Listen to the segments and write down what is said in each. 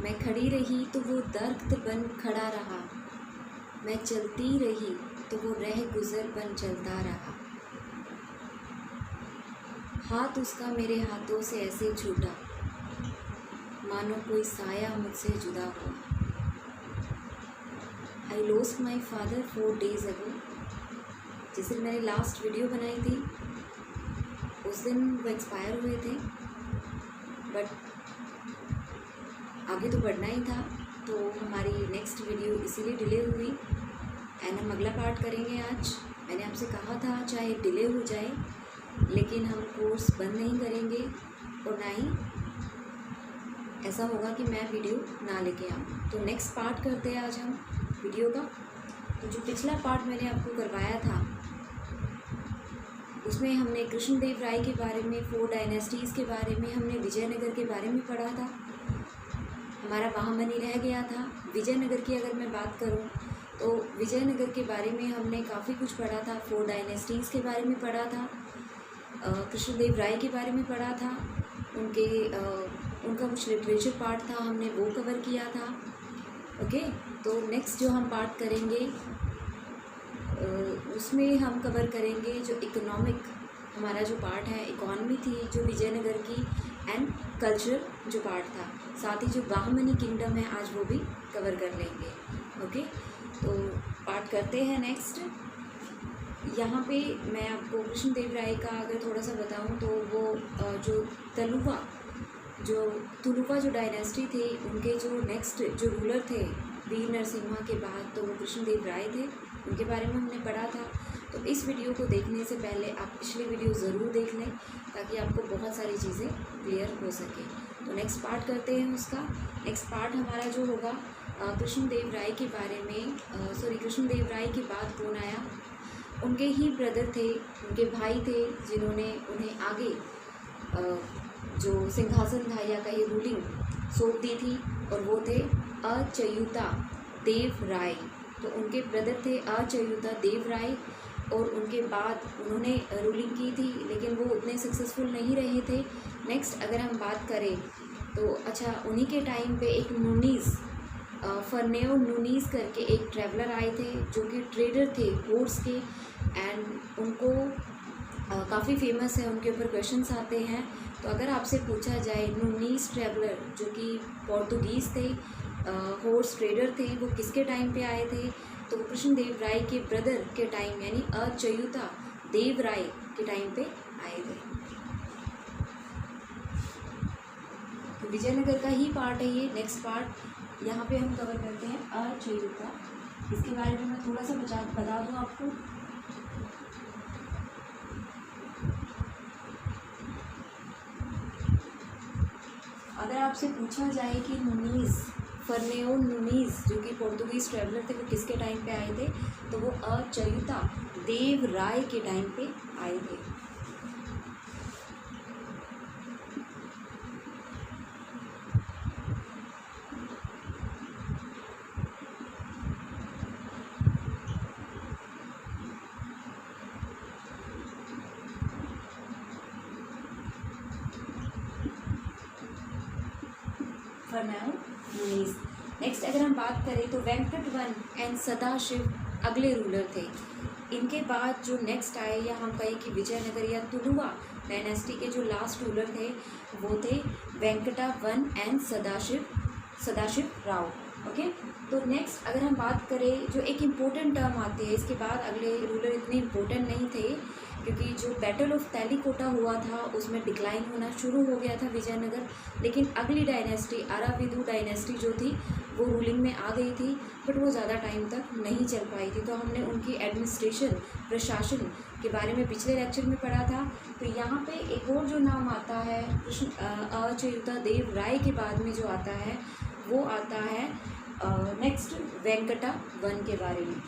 मैं खड़ी रही तो वो दरख्त बन खड़ा रहा, मैं चलती रही तो वो रह गुज़र बन चलता रहा। हाथ उसका मेरे हाथों से ऐसे छूटा, मानो कोई साया मुझसे जुदा हुआ। I lost my father 4 days ago। जिस दिन मैंने लास्ट वीडियो बनाई थी उस दिन वो एक्सपायर हुए थे, बट आगे तो बढ़ना ही था, तो हमारी नेक्स्ट वीडियो इसीलिए डिले हुई एंड हम अगला पार्ट करेंगे आज। मैंने आपसे कहा था चाहे डिले हो जाए लेकिन हम कोर्स बंद नहीं करेंगे और ना ही ऐसा होगा कि मैं वीडियो ना लेके आऊँ। तो नेक्स्ट पार्ट करते हैं आज हम वीडियो का। तो जो पिछला पार्ट मैंने आपको करवाया था उसमें हमने कृष्णदेव राय के बारे में, 4 डायनेस्टीज़ के बारे में, हमने विजयनगर के बारे में पढ़ा था। हमारा महामनी रह गया था। विजयनगर की अगर मैं बात करूं तो विजयनगर के बारे में हमने काफ़ी कुछ पढ़ा था। 4 डायनेस्टीज़ के बारे में पढ़ा था, कृष्णदेव राय के बारे में पढ़ा था, उनका कुछ लिटरेचर पार्ट था हमने वो कवर किया था। ओके, तो नेक्स्ट जो हम पार्ट करेंगे उसमें हम कवर करेंगे जो इकोनॉमिक हमारा जो पार्ट है, इकॉनमी थी जो विजयनगर की, एंड कल्चर जो पार्ट था, साथ ही जो बाहमनी किंगडम है आज वो भी कवर कर लेंगे। ओके, तो पार्ट करते हैं नेक्स्ट। यहाँ पे मैं आपको कृष्णदेव राय का अगर थोड़ा सा बताऊँ तो वो जो तुलुवा जो डायनेस्टी थे उनके जो नेक्स्ट जो रूलर थे वीर नरसिम्हा के बाद, तो वो कृष्णदेव राय थे, उनके बारे में हमने पढ़ा था। तो इस वीडियो को देखने से पहले आप पिछली वीडियो ज़रूर देख लें ताकि आपको बहुत सारी चीज़ें क्लियर हो सके। तो नेक्स्ट पार्ट करते हैं उसका। नेक्स्ट पार्ट हमारा जो होगा कृष्णदेव राय के बारे में, कृष्णदेव राय के बाद कौन आया, उनके ही ब्रदर थे, उनके भाई थे जिन्होंने उन्हें आगे जो सिंहासन था या कहीं रूलिंग सौंप दी थी, और वो थे अच्युता देव राय। तो उनके ब्रदर थे अच्युता देव राय और उनके बाद उन्होंने रूलिंग की थी लेकिन वो उतने सक्सेसफुल नहीं रहे थे। नेक्स्ट अगर हम बात करें तो अच्छा, उन्हीं के टाइम पे एक नूनीज़ फर्नेओ नूनीज़ करके एक ट्रैवलर आए थे जो कि ट्रेडर थे हॉर्स के, एंड उनको काफ़ी फेमस है, उनके ऊपर क्वेश्चंस आते हैं। तो अगर आपसे पूछा जाए नूनीज़ ट्रैवलर जो कि पोर्तुगीज़ थे, हॉर्स ट्रेडर थे, वो किसके टाइम पे आए थे, तो कृष्णदेव राय के ब्रदर के टाइम यानी अच्युता देव राय के टाइम पे आए थे। तो विजयनगर का ही पार्ट है ये। नेक्स्ट पार्ट यहाँ पे हम कवर करते हैं अच्युता। इसके बारे में मैं थोड़ा सा बता दूँ आपको। अगर आपसे पूछा जाए कि नूनीज़ फर्नेओ नूनीज़ जो कि पोर्तुगीज़ ट्रैवलर थे वो किसके टाइम पे आए थे, तो वो अच्युता देव राय के टाइम पे आए थे। फर्नेओ नूनीज़। नेक्स्ट अगर हम बात करें तो वेंकट वन एंड सदाशिव अगले रूलर थे। इनके बाद जो नेक्स्ट आए, या हम कहें कि विजयनगर या तुलुवा डायनेस्टी के जो लास्ट रूलर थे वो थे Venkata one and Sadashiv Rao. Okay, तो नेक्स्ट अगर हम बात करें जो एक इम्पोर्टेंट टर्म आती है, इसके बाद अगले रूलर इतने इम्पोर्टेंट नहीं थे क्योंकि जो बैटल ऑफ तेलिकोटा हुआ था उसमें डिक्लाइन होना शुरू हो गया था विजयनगर, लेकिन अगली डायनेस्टी अराविदु डायनेस्टी जो थी वो रूलिंग में आ गई थी, बट वो ज़्यादा टाइम तक नहीं चल पाई थी। तो हमने उनकी एडमिनिस्ट्रेशन प्रशासन के बारे में पिछले लेक्चर में पढ़ा था। तो यहाँ पे एक और जो नाम आता है अच्युता देव राय के बाद में जो आता है वो आता है नेक्स्ट वेंकटा वन के बारे में।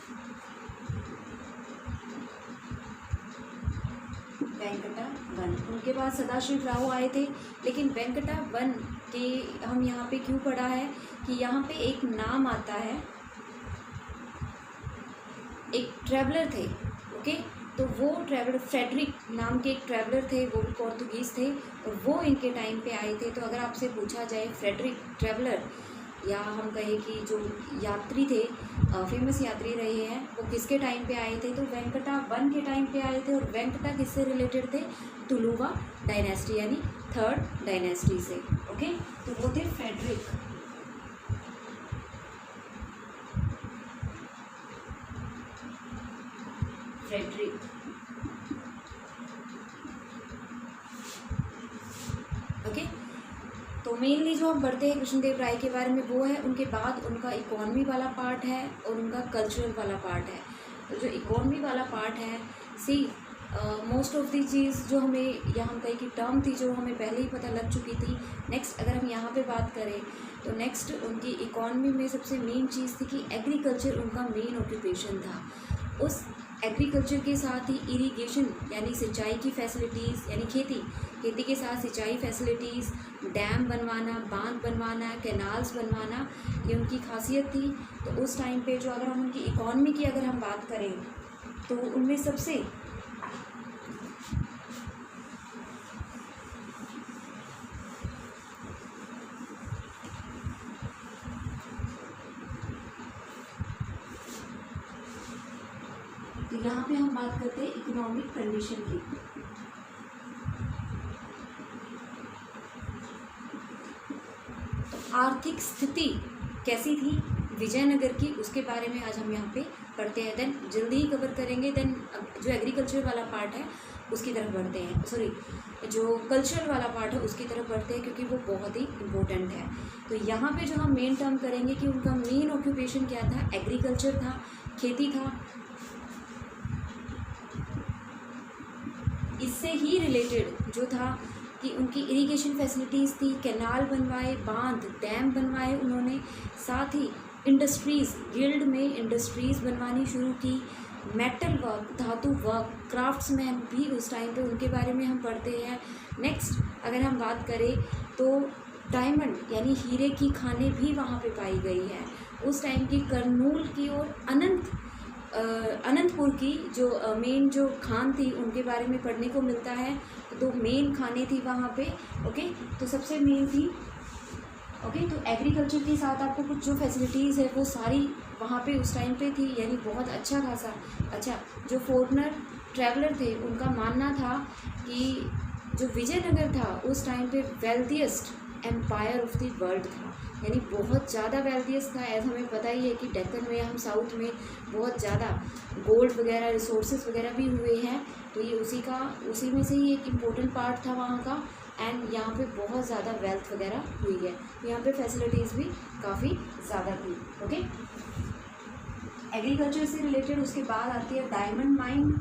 वेंकटा वन, उनके बाद सदाशिव राव आए थे, लेकिन वेंकटा वन के हम यहाँ पे क्यों पढ़ा है कि यहाँ पे एक नाम आता है, एक ट्रैवलर थे। ओके, तो वो ट्रैवलर फ्रेडरिक नाम के एक ट्रैवलर थे, वो भी पोर्तुगीज़ थे और वो इनके टाइम पे आए थे। तो अगर आपसे पूछा जाए फ्रेडरिक ट्रैवलर या हम कहें कि जो यात्री थे, फेमस यात्री रहे हैं, वो किसके टाइम पे आए थे? तो वेंकटा वन के टाइम पे आए थे। और वेंकटा किससे रिलेटेड थे? तुलुवा डायनेस्टी यानी थर्ड डायनेस्टी से। ओके, तो वो थे फ्रेडरिक। ओके, तो मेनली जो हम पढ़ते हैं कृष्णदेव राय के बारे में वो है, उनके बाद उनका इकोनॉमी वाला पार्ट है और उनका कल्चरल वाला पार्ट है। तो जो इकोनॉमी वाला पार्ट है, सी मोस्ट ऑफ दी चीज़ जो हमें यहाँ कहीं की टर्म थी जो हमें पहले ही पता लग चुकी थी। नेक्स्ट अगर हम यहाँ पे बात करें तो नेक्स्ट उनकी इकोनॉमी में सबसे मेन चीज़ थी कि एग्रीकल्चर उनका मेन ऑक्यूपेशन था। उस एग्रीकल्चर के साथ ही इरिगेशन यानी सिंचाई की फैसिलिटीज़, यानी खेती के साथ सिंचाई फैसिलिटीज़, डैम बनवाना, बांध बनवाना, कैनाल्स बनवाना, ये उनकी खासियत थी। तो उस टाइम पे जो अगर हम उनकी इकॉनमी की अगर हम बात करें तो उनमें सबसे तो यहाँ पे हम बात करते हैं इकोनॉमिक कंडीशन की। तो आर्थिक स्थिति कैसी थी विजयनगर की, उसके बारे में आज हम यहाँ पे पढ़ते हैं। देन जल्दी ही कवर करेंगे। देन जो एग्रीकल्चर वाला पार्ट है उसकी तरफ बढ़ते हैं, सॉरी जो कल्चर वाला पार्ट है उसकी तरफ बढ़ते हैं, क्योंकि वो बहुत ही इम्पोर्टेंट है। तो यहाँ पे जो हम मेन टर्म करेंगे कि उनका मेन ऑक्यूपेशन क्या था, एग्रीकल्चर था, खेती था। इससे ही रिलेटेड जो था कि उनकी इरिगेशन फैसिलिटीज़ थी, कैनाल बनवाए, बांध डैम बनवाए उन्होंने, साथ ही इंडस्ट्रीज़, गिल्ड में इंडस्ट्रीज़ बनवानी शुरू की, मेटल वर्क, धातु वर्क, क्राफ्ट्समैन भी उस टाइम पे उनके बारे में हम पढ़ते हैं। नेक्स्ट अगर हम बात करें तो डायमंड यानी हीरे की खानें भी वहाँ पे पाई गई है। उस टाइम की करनूल की और अनंतपुर की जो मेन जो खान थी उनके बारे में पढ़ने को मिलता है। तो मेन खाने थी वहाँ पे। ओके, तो सबसे मेन थी। ओके, तो एग्रीकल्चर के साथ आपको कुछ जो फैसिलिटीज़ है वो सारी वहाँ पे उस टाइम पे थी, यानी बहुत अच्छा खासा। अच्छा, जो फॉरेनर ट्रैवलर थे उनका मानना था कि जो विजयनगर था उस टाइम पे wealthiest empire of the world था, यानी बहुत ज़्यादा वेल्थिएस्ट था। एज हमें पता ही है कि डेक्कन में, हम साउथ में बहुत ज़्यादा गोल्ड वगैरह, रिसोर्सेज वगैरह भी हुए हैं। तो ये उसी में से ही एक इम्पोर्टेंट पार्ट था वहाँ का। एंड यहाँ पे बहुत ज़्यादा वेल्थ वगैरह हुई है, यहाँ पे फैसिलिटीज़ भी काफ़ी ज़्यादा थी। ओके, एग्रीकल्चर से रिलेटेड उसके बाद आती है डायमंड माइन।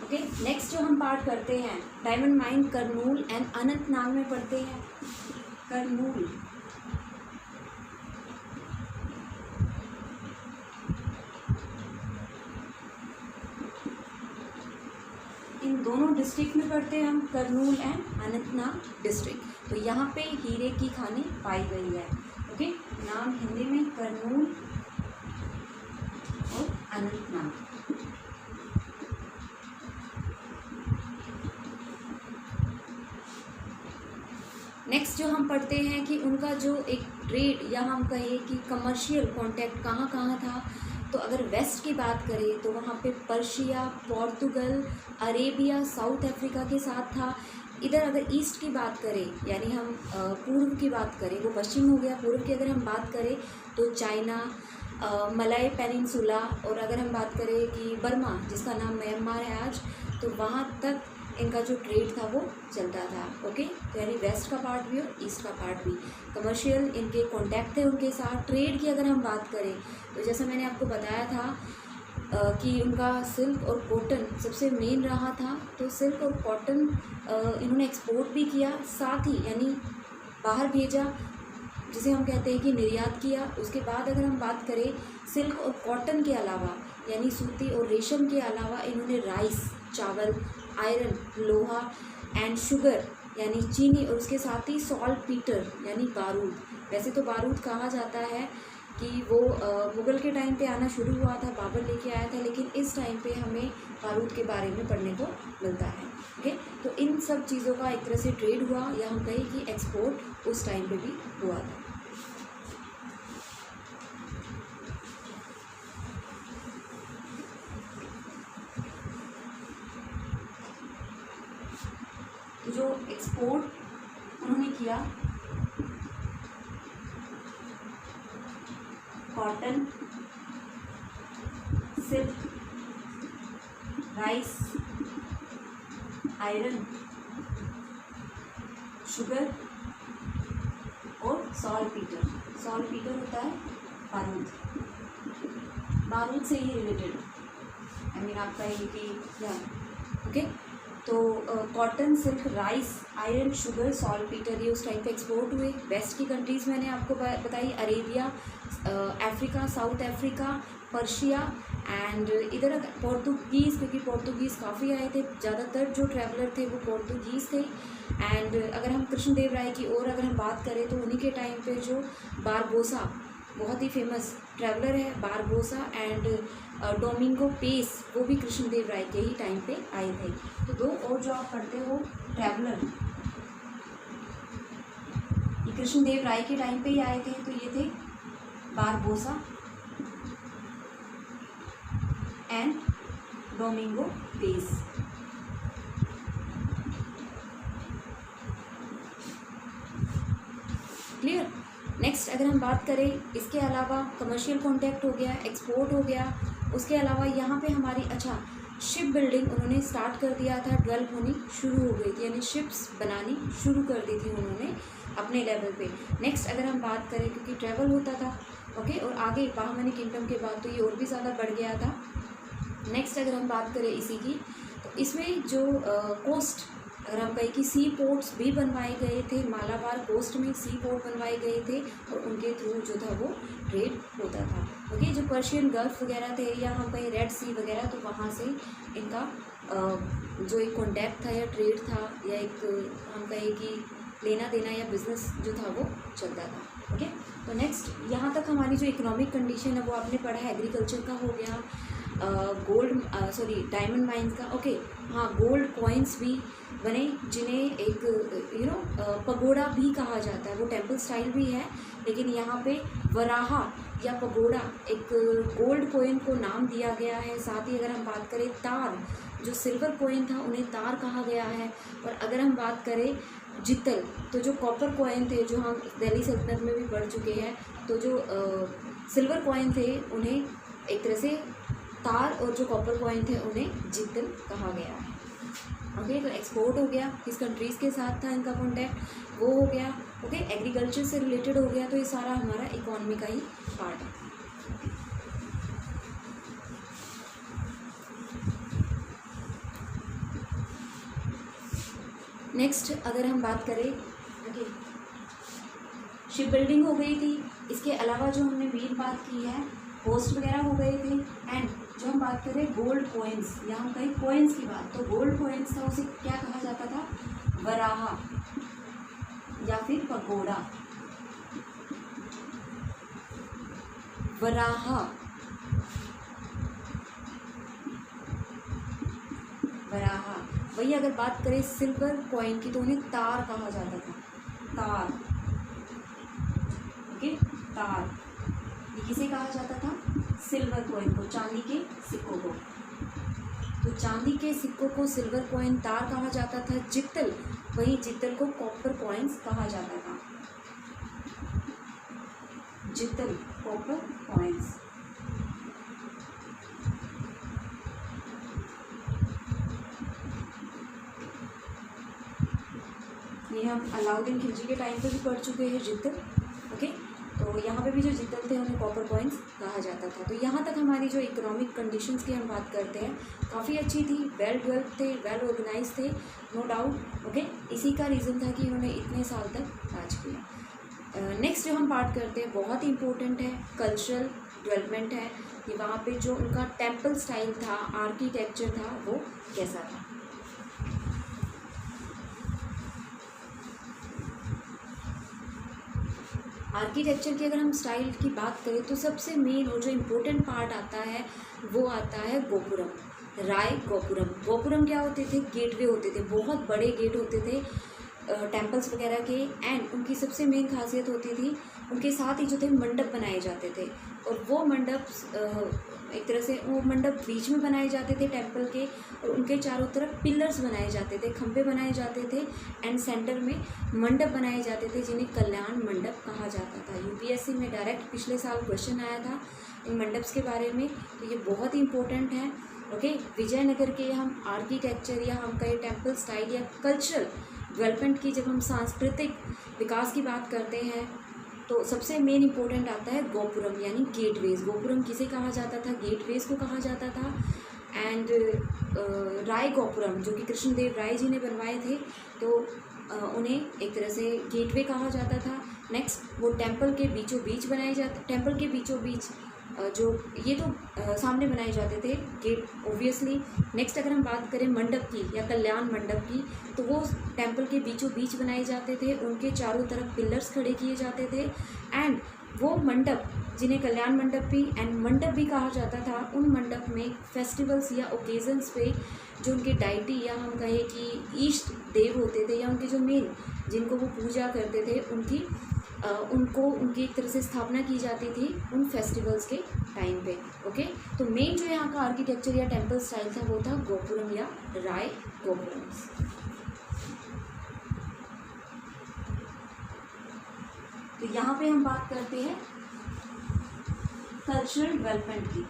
ओके, नेक्स्ट जो हम पार्ट करते हैं diamond mine Kurnool and Anantnag में पढ़ते हैं। करनूल, इन दोनों डिस्ट्रिक्ट में पढ़ते हैं हम, करनूल एंड अनंतनाग डिस्ट्रिक्ट। तो यहाँ पे हीरे की खानें पाई गई है। ओके, नाम हिंदी में करनूल और अनंतनाग। नेक्स्ट जो हम पढ़ते हैं कि उनका जो एक ट्रेड या हम कहें कि कमर्शियल कॉन्टैक्ट कहाँ कहाँ था। तो अगर वेस्ट की बात करें तो वहाँ पे Persia, Portugal, Arabia, south Africa के साथ था। इधर अगर ईस्ट की बात करें यानी हम पूर्व की बात करें, वो पश्चिम हो गया। पूर्व की अगर हम बात करें तो चाइना, मलय पेनिनसुला, और अगर हम बात करें कि बर्मा जिसका नाम म्यांमार है आज, तो वहाँ तक इनका जो ट्रेड था वो चलता था। ओके, तो यानी वेस्ट का पार्ट भी और ईस्ट का पार्ट भी कमर्शियल इनके कॉन्टैक्ट थे उनके साथ। ट्रेड की अगर हम बात करें तो जैसा मैंने आपको बताया था कि उनका सिल्क और कॉटन सबसे मेन रहा था। तो सिल्क और कॉटन इन्होंने एक्सपोर्ट भी किया, साथ ही यानी बाहर भेजा, जिसे हम कहते हैं कि निर्यात किया। उसके बाद अगर हम बात करें सिल्क और कॉटन के अलावा यानी सूती और रेशम के अलावा इन्होंने राइस, चावल, आयरन, लोहा एंड शुगर यानी चीनी, और उसके साथ ही सॉल्ट पीटर यानी बारूद। वैसे तो बारूद कहा जाता है कि वो मुग़ल के टाइम पे आना शुरू हुआ था, बाबर लेके आया था, लेकिन इस टाइम पे हमें बारूद के बारे में पढ़ने को मिलता है। ओके, तो इन सब चीज़ों का एक तरह से ट्रेड हुआ, या हम कहें कि एक्सपोर्ट उस टाइम पे भी हुआ था। तो जो एक्सपोर्ट उन्होंने किया, cotton, silk, rice, iron, sugar और सॉल्टपीटर। सॉल्टपीटर होता है बारूद, बारूद से ही रिलेटेड, आई मीन आपका ये कि क्या, ओके। तो cotton, silk, rice, iron, sugar, saltpetre, ये उस टाइम पे एक्सपोर्ट हुए। वेस्ट की कंट्रीज़ मैंने आपको बताई, Arabia, Africa, south Africa, Persia and इधर पोर्तुगीज़, क्योंकि पोर्तुगीज़ काफ़ी आए थे, ज़्यादातर जो ट्रैवलर थे वो पोर्तुगीज़ थे। एंड अगर हम कृष्णदेव राय की और अगर हम बात करें तो उन्हीं के टाइम पे जो बारबोसा, बहुत ही फेमस ट्रैवलर है बारबोसा, एंड डोमिंगो पेस, वो भी कृष्णदेव राय के ही टाइम पे आए थे। तो दो और जो आप पढ़ते हो ट्रैवलर, ये कृष्णदेव राय के टाइम पे ही आए थे, तो ये थे Barbosa and Domingo Paes. Clear. Next अगर हम बात करें, इसके अलावा कमर्शियल कॉन्टैक्ट हो गया, एक्सपोर्ट हो गया, उसके अलावा यहाँ पे हमारी शिप बिल्डिंग उन्होंने स्टार्ट कर दिया था, डेवलप होनी शुरू हो गई थी, यानी शिप्स बनानी शुरू कर दी थी उन्होंने अपने लेवल पे। नेक्स्ट अगर हम बात करें, क्योंकि ट्रैवल होता था, ओके, और आगे बाहमनी किंगडम के बाद तो ये और भी ज़्यादा बढ़ गया था। नेक्स्ट अगर हम बात करें इसी की, तो इसमें जो कोस्ट, अगर हम कहें कि सी पोर्ट्स भी बनवाए गए थे, मालाबार कोस्ट में सी पोर्ट बनवाए गए थे, और उनके थ्रू जो था वो ट्रेड होता था। ओके, जो पर्शियन गल्फ वगैरह थे, या हम कहें रेड सी वगैरह, तो वहाँ से इनका जो एक कॉन्टैक्ट था या ट्रेड था, या एक हम कहें कि लेना देना या बिज़नेस जो था वो चलता था। ओके, तो नेक्स्ट यहाँ तक हमारी जो इकोनॉमिक कंडीशन है वो आपने पढ़ा है, एग्रीकल्चर का हो गया, डायमंड माइंस का। ओके, हाँ, गोल्ड कॉइन्स भी बने, जिन्हें एक पगोड़ा भी कहा जाता है, वो टेम्पल स्टाइल भी है, लेकिन यहाँ पे वराहा या पगोड़ा, एक गोल्ड कॉइन को नाम दिया गया है। साथ ही अगर हम बात करें तार, जो सिल्वर कॉइन था उन्हें तार कहा गया है। और अगर हम बात करें जितल, तो जो कॉपर कॉइन थे, जो हम दिल्ली सल्तनत में भी पढ़ चुके हैं, तो जो सिल्वर कॉइन थे उन्हें एक तरह से तार, और जो कॉपर कॉइन थे उन्हें जितल कहा गया है। ओके, तो एक्सपोर्ट हो गया, किस कंट्रीज़ के साथ था इनका कॉन्टैक्ट, वो हो गया। ओके, एग्रीकल्चर से रिलेटेड हो गया, तो ये सारा हमारा इकोनॉमी का ही पार्ट है। नेक्स्ट अगर हम बात करें, ओके, शिप बिल्डिंग हो गई थी, इसके अलावा जो हमने मेन बात की है, होस्ट वगैरह हो गए थे, एंड जो हम बात करें गोल्ड कॉइन्स, या हम कहें कॉइन्स की बात, तो गोल्ड कॉइन्स था, उसे क्या कहा जाता था, वराहा या फिर पगोड़ा। वराहा, वराहा। वही अगर बात करें सिल्वर कॉइन की, तो उन्हें तार कहा जाता था, तार। ओके, तार, ये किसे कहा जाता था, सिल्वर कॉइन को, चांदी के सिक्कों को। तो चांदी के सिक्कों को सिल्वर कॉइन, तार कहा जाता था। जितल, वही जितल को कॉपर कॉइन्स कहा जाता था, जितल, कॉपर कॉइन्स। ये हम अलाउद्दीन खिलजी के टाइम पे भी पढ़ चुके हैं, जितल। ओके, तो यहाँ पे भी जो जितल थे उन्हें कॉपर कॉइन्स कहा जाता था। तो यहाँ तक हमारी जो इकोनॉमिक कंडीशंस की हम बात करते हैं, काफ़ी अच्छी थी, वेल डेवलप्ड थे, वेल ऑर्गेनाइज थे, नो डाउट। ओके, इसी का रीज़न था कि इन्होंने इतने साल तक राज किया। नेक्स्ट जो हम बात करते हैं, बहुत ही इंपॉर्टेंट है, कल्चरल डेवलपमेंट है, कि वहाँ पे जो उनका टेम्पल स्टाइल था, आर्किटेक्चर था, वो कैसा था। आर्किटेक्चर की अगर हम स्टाइल की बात करें तो सबसे मेन और जो इम्पोर्टेंट पार्ट आता है वो आता है गोपुरम, राय गोपुरम। गोपुरम क्या होते थे? गेटवे होते थे, बहुत बड़े गेट होते थे टेम्पल्स वगैरह के। एंड उनकी सबसे मेन खासियत होती थी, उनके साथ ही जो थे मंडप बनाए जाते थे, और वो मंडप एक तरह से वो मंडप बीच में बनाए जाते थे टेम्पल के, और उनके चारों तरफ पिलर्स बनाए जाते थे, खंभे बनाए जाते थे, एंड सेंटर में मंडप बनाए जाते थे जिन्हें कल्याण मंडप कहा जाता था। यूपीएससी में डायरेक्ट पिछले साल क्वेश्चन आया था इन मंडप्स के बारे में, तो ये बहुत ही इंपॉर्टेंट है। ओके, विजयनगर के हम आर्किटेक्चर या हम कहें टेम्पल स्टाइल या कल्चरल डेवलपमेंट की जब हम सांस्कृतिक विकास की बात करते हैं तो सबसे मेन इम्पोर्टेंट आता है गोपुरम यानी गेटवेज। गोपुरम किसे कहा जाता था? गेटवेज को कहा जाता था। एंड राय गोपुरम जो कि कृष्णदेव राय जी ने बनवाए थे, तो उन्हें एक तरह से गेटवे कहा जाता था। नेक्स्ट वो टेम्पल के बीचों बीच बनाए जाते, टेम्पल के बीचों बीच जो ये तो सामने बनाए जाते थे गेट ओब्वियसली। नेक्स्ट अगर हम बात करें मंडप की या कल्याण मंडप की, तो वो टेम्पल के बीचों बीच बनाए जाते थे, उनके चारों तरफ पिलर्स खड़े किए जाते थे। एंड वो मंडप जिन्हें कल्याण मंडप भी एंड मंडप भी कहा जाता था, उन मंडप में फेस्टिवल्स या ओकेजन्स पे जो उनके डाइटी या हम कहें कि इष्ट देव होते थे या उनके जो मेन जिनको वो पूजा करते थे उनकी एक तरह से स्थापना की जाती थी उन फेस्टिवल्स के टाइम पे। ओके, तो मेन जो यहाँ का आर्किटेक्चर या टेम्पल स्टाइल था वो था गोपुरम या राय गोपुरम। तो यहाँ पे हम बात करते हैं कल्चरल डेवलपमेंट की।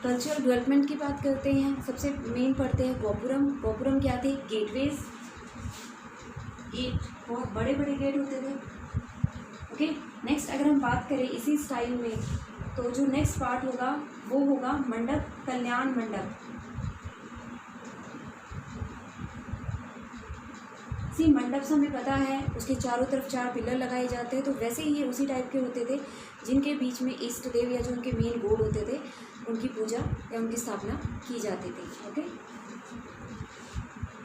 कल्चरल डेवलपमेंट की बात करते हैं, सबसे मेन पढ़ते हैं गोपुरम। गोपुरम क्या थे? गेटवेज, गेट, बहुत बड़े बड़े गेट होते थे। ओके, नेक्स्ट अगर हम बात करें इसी स्टाइल में, तो जो नेक्स्ट पार्ट होगा वो होगा मंडप, कल्याण मंडप। सी मंडप हमें पता है उसके चारों तरफ 4 पिलर लगाए जाते हैं, तो वैसे ही ये उसी टाइप के होते थे जिनके बीच में इष्ट देव या जो उनके मेन गॉड होते थे उनकी पूजा या उनकी स्थापना की जाती थी। ओके,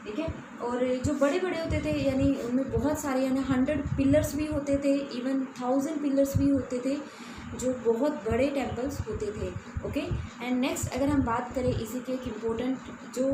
ठीक है। और जो बड़े बड़े होते थे यानी उनमें बहुत सारे यानी 100 पिलर्स भी होते थे, इवन 1000 पिलर्स भी होते थे, जो बहुत बड़े टेम्पल्स होते थे। ओके, एंड नेक्स्ट अगर हम बात करें इसी के एक इम्पोर्टेंट जो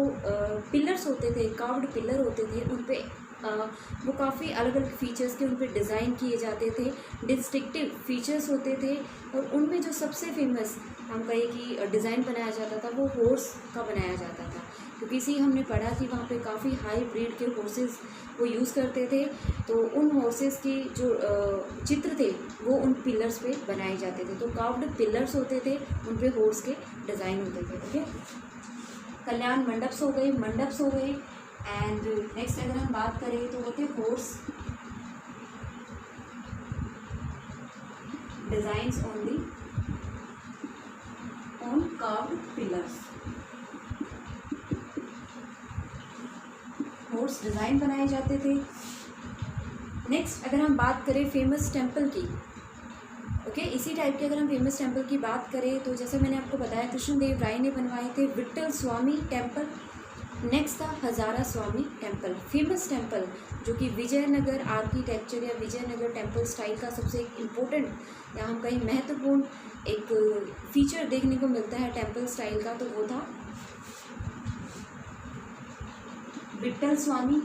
पिलर्स होते थे, कार्व्ड पिलर होते थे, उन पे वो काफ़ी अलग अलग फीचर्स के उन पे डिज़ाइन किए जाते थे, डिस्टिंक्टिव फीचर्स होते थे। और उनमें जो सबसे फेमस हम कहें कि डिज़ाइन बनाया जाता था वो हॉर्स का बनाया जाता था, क्योंकि इसी हमने पढ़ा कि वहाँ पे काफ़ी हाई ब्रीड के हॉर्सेस वो यूज़ करते थे, तो उन हॉर्सेस के जो चित्र थे वो उन पिलर्स पे बनाए जाते थे। तो कार्व्ड पिलर्स होते थे, उन पे हॉर्स के डिज़ाइन होते थे। ओके, कल्याण मंडप्स हो गए, मंडप्स हो गए। एंड नेक्स्ट अगर हम बात करें तो होते horse designs only on carved pillars. Horse design बनाए जाते थे। नेक्स्ट अगर हम बात करें फेमस टेम्पल की, ओके, इसी टाइप के अगर हम फेमस टेम्पल की बात करें तो जैसे मैंने आपको बताया कृष्णदेव राय ने बनवाए थे विट्ठल स्वामी टेम्पल। नेक्स्ट था हजारा स्वामी टेम्पल, फेमस टेम्पल जो कि विजयनगर आर्किटेक्चर या विजयनगर टेम्पल स्टाइल का सबसे इम्पोर्टेंट या हम कहीं महत्वपूर्ण एक फीचर देखने को मिलता है टेम्पल स्टाइल का, तो वो था विट्ठल स्वामी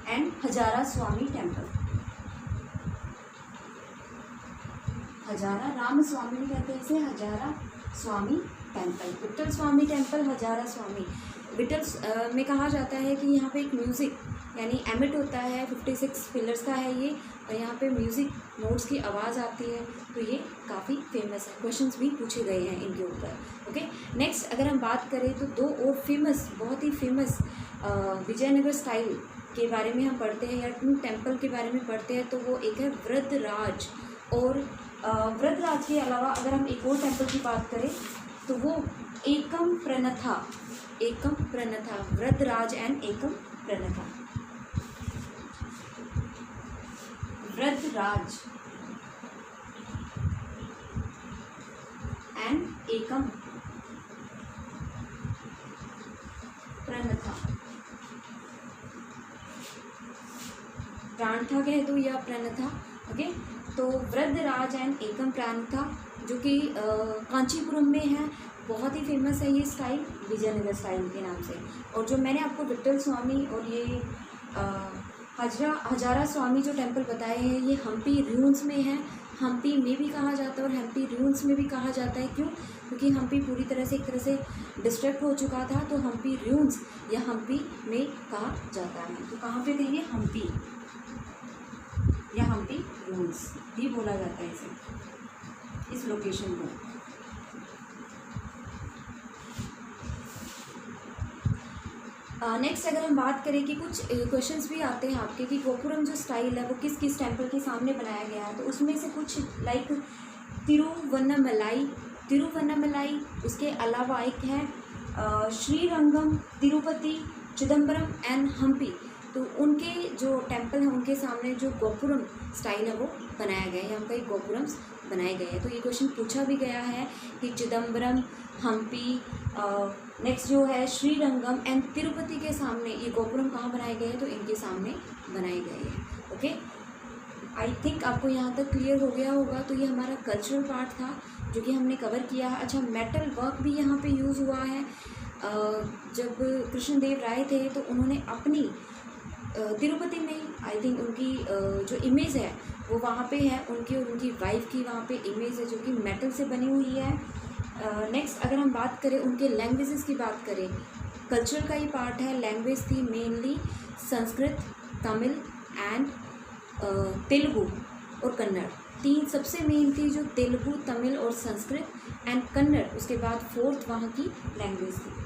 एंड हजारा स्वामी टेम्पल। हजारा राम स्वामी नहीं कहते इसे, हजारा स्वामी टेम्पल, विट्ठल स्वामी टेम्पल, हजारा स्वामी। विट्ठल में कहा जाता है कि यहाँ पे एक म्यूज़िक यानी एमिट होता है, 56 पिलर्स का है ये, और यहाँ पे म्यूज़िक नोट्स की आवाज़ आती है, तो ये काफ़ी फेमस है, क्वेश्चंस भी पूछे गए हैं इनके ऊपर। ओके, नेक्स्ट अगर हम बात करें तो 2 और फेमस, बहुत ही फेमस विजयनगर स्टाइल के बारे में हम पढ़ते हैं या टेम्पल के बारे में पढ़ते हैं, तो वो एक है वृद्धराज। और वृद्धराज के अलावा अगर हम एक और टेम्पल की बात करें तो वो एकम प्रणथा, एकम प्रणथा, वृद्धराज एंड एकम प्रणथा। वृद्धराज एंड एकम प्रणथा, प्राणथा कह दो या प्रणथा। ओके, तो वृद्धराज एंड एकम प्राणथा जो कि कांचीपुरम में है, बहुत ही फेमस है ये स्टाइल, विजयनगर स्टाइल के नाम से। और जो मैंने आपको विट्ठल स्वामी और ये हजारा स्वामी जो टेम्पल बताए हैं, ये हम्पी रून्स में है। हम्पी में भी कहा जाता है और हम्पी रून्स में भी कहा जाता है। क्यों? क्योंकि हम्पी पूरी तरह से एक तरह से डिस्ट्रैक्ट हो चुका था, तो हम्पी रून्स या हम्पी में कहा जाता है। तो कहाँ पे थे ये? हम्पी या हम्पी रून्स भी बोला जाता है इसे, इस लोकेशन को। नेक्स्ट अगर हम बात करें कि कुछ क्वेश्चंस भी आते हैं आपके कि गोपुरम जो स्टाइल है वो किस किस टेम्पल के सामने बनाया गया है, तो उसमें से कुछ लाइक तिरुवन्नामलाई, उसके अलावा एक है श्रीरंगम, तिरुपति, चिदम्बरम एंड हम्पी। तो उनके जो टेम्पल हैं उनके सामने जो गोपुरम स्टाइल है वो बनाया गया है, यहाँ कई गोपुरम्स बनाए गए हैं। तो ये क्वेश्चन पूछा भी गया है कि चिदम्बरम, हम्पी, नेक्स्ट जो है श्रीरंगम एंड तिरुपति के सामने ये गोपुरम कहाँ बनाए गए हैं, तो इनके सामने बनाए गए हैं। ओके, आई थिंक आपको यहाँ तक क्लियर हो गया होगा। तो ये हमारा कल्चरल पार्ट था जो कि हमने कवर किया है। अच्छा, मेटल वर्क भी यहाँ पे यूज़ हुआ है। जब कृष्णदेव राय थे तो उन्होंने अपनी तिरुपति में आई थिंक उनकी जो इमेज है वो वहाँ पे है, उनकी और उनकी वाइफ की वहाँ पे इमेज है जो कि मेटल से बनी हुई है। नेक्स्ट अगर हम बात करें उनके लैंग्वेजेस की बात करें, कल्चर का ही पार्ट है। लैंग्वेज थी मेनली संस्कृत, तमिल एंड तेलुगु और कन्नड़। तीन सबसे मेन थी जो तेलुगु, तमिल और संस्कृत एंड कन्नड़, उसके बाद फोर्थ वहाँ की लैंग्वेज थी।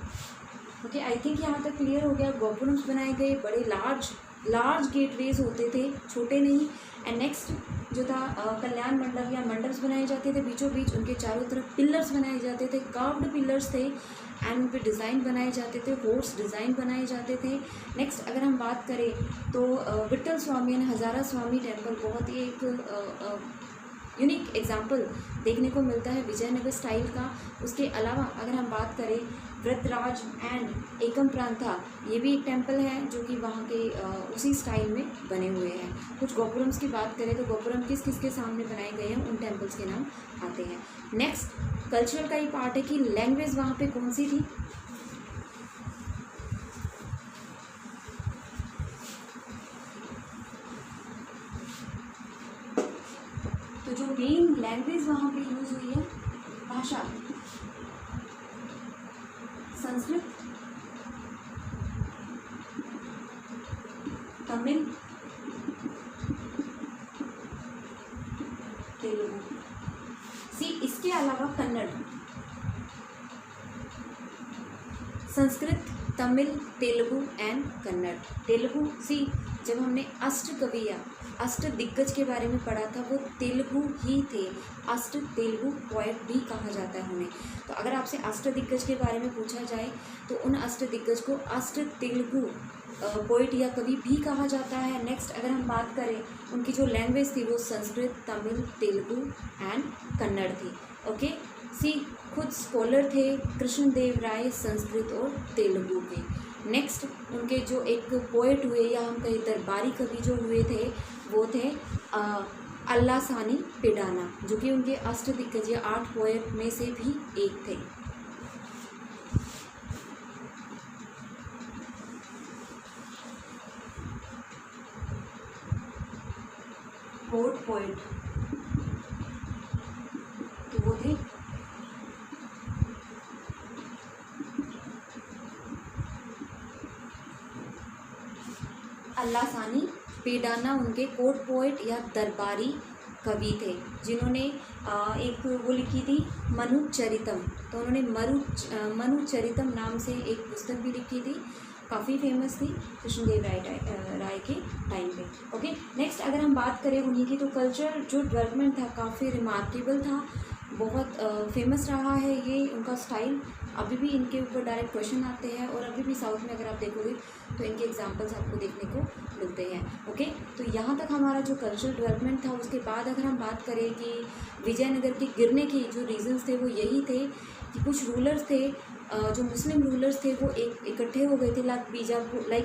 ओके, आई थिंक यहाँ तक क्लियर हो गया। गोपुरम्स बनाए गए, बड़े लार्ज गेटवेज होते थे, छोटे नहीं। एंड नेक्स्ट जो था कल्याण मंडप या मंडप्स बनाए जाते थे, बीचों बीच उनके चारों तरफ पिलर्स बनाए जाते थे, कार्व्ड पिलर्स थे एंड उन पर डिज़ाइन बनाए जाते थे, हॉर्स डिज़ाइन बनाए जाते थे। नेक्स्ट अगर हम बात करें तो विट्ठल स्वामी एंड हजारा स्वामी टेम्पल बहुत ही एक यूनिक एग्जाम्पल देखने को मिलता है विजयनगर स्टाइल का। उसके अलावा अगर हम बात करें वृद्धराज एंड एकम प्रांता, ये भी एक टेम्पल है जो कि वहाँ के उसी स्टाइल में बने हुए हैं। कुछ गोपुरम्स की बात करें तो गोपुरम किस किस के सामने बनाए गए हैं उन टेम्पल्स के नाम आते हैं। नेक्स्ट कल्चरल का ही पार्ट है कि लैंग्वेज वहाँ पे कौन सी थी। तो जो मेन लैंग्वेज वहाँ पे यूज हुई है भाषा, संस्कृत, तमिल, तेलुगु। इसके अलावा कन्नड़, संस्कृत, तमिल, तेलुगु एंड कन्नड़। तेलुगु जब हमने अष्ट दिग्गज के बारे में पढ़ा था वो तेलुगु ही थे। अष्ट तेलुगु पोएट भी कहा जाता है उन्हें। तो अगर आपसे अष्ट दिग्गज के बारे में पूछा जाए तो उन अष्ट दिग्गज को अष्ट तेलुगु पोएट या कवि भी कहा जाता है। नेक्स्ट अगर हम बात करें उनकी जो लैंग्वेज थी वो संस्कृत, तमिल, तेलुगु एंड कन्नड़ थी। ओके, खुद स्कॉलर थे कृष्णदेव राय संस्कृत और तेलुगु के। नेक्स्ट उनके जो एक पोएट हुए या हम कहीं दरबारी कवि जो हुए थे वो थे अल्लासानी पेडाना, जो कि उनके अष्ट दिग्गज या 8 पोएट में से भी एक थे। कोर्ट पोएट तो वो थे अल्लासानी पेडाना। उनके कोर्ट पोएट या दरबारी कवि थे जिन्होंने एक वो लिखी थी मनुचरितम। तो उन्होंने मनुचरितम नाम से एक पुस्तक भी लिखी थी, काफ़ी फेमस थी कृष्णदेव राय के टाइम पे। ओके, नेक्स्ट अगर हम बात करें उन्हीं की तो कल्चर जो डेवलपमेंट था काफ़ी रिमार्केबल था, बहुत फेमस रहा है ये उनका स्टाइल। अभी भी इनके ऊपर डायरेक्ट क्वेश्चन आते हैं और अभी भी साउथ में अगर आप देखोगे तो इनके एग्जाम्पल्स आपको देखने को मिलते हैं। ओके, तो यहाँ तक हमारा जो कल्चरल डेवलपमेंट था। उसके बाद अगर हम बात करें कि विजयनगर के गिरने के जो रीजंस थे वो यही थे कि कुछ रूलर्स थे, जो मुस्लिम रूलर्स थे वो इकट्ठे हो गए थे, लाइक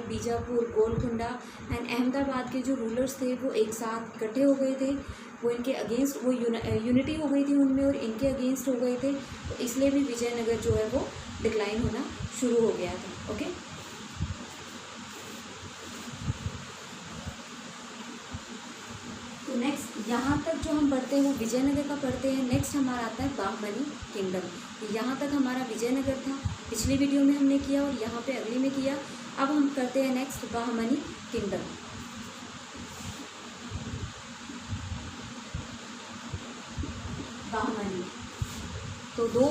बीजापुर, गोलकुंडा एंड अहमदाबाद के जो रूलर्स थे वो एक साथ इकट्ठे हो गए थे। वो इनके अगेंस्ट वो यूनिटी हो गई थी उनमें और इनके अगेंस्ट हो गए थे, तो इसलिए भी विजयनगर जो है वो डिक्लाइन होना शुरू हो गया था। ओके, तो नेक्स्ट यहाँ तक जो हम पढ़ते हैं वो विजयनगर का पढ़ते हैं। नेक्स्ट हमारा आता है बाहमनी किंगडम। तो यहाँ तक हमारा विजयनगर था, पिछली वीडियो में हमने किया और यहाँ पे अगली में किया। अब हम करते हैं नेक्स्ट बाहमनी किंगडम। बाहमनी तो दो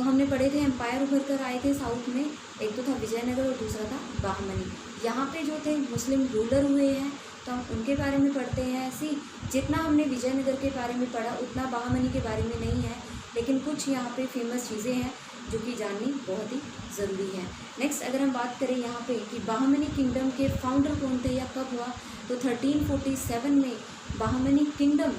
हमने पढ़े थे एम्पायर उभर कर आए थे साउथ में, एक तो था विजयनगर और दूसरा था बाहमनी। यहाँ पे जो थे मुस्लिम रूलर हुए हैं तो हम उनके बारे में पढ़ते हैं। जितना हमने विजयनगर के बारे में पढ़ा उतना बाहमनी के बारे में नहीं है, लेकिन कुछ यहाँ पे फेमस चीज़ें हैं जो कि जाननी बहुत ही ज़रूरी है। नेक्स्ट अगर हम बात करें यहाँ पे कि बाहमनी किंगडम के फाउंडर कौन थे या कब हुआ, तो 1347 में बाहमनी किंगडम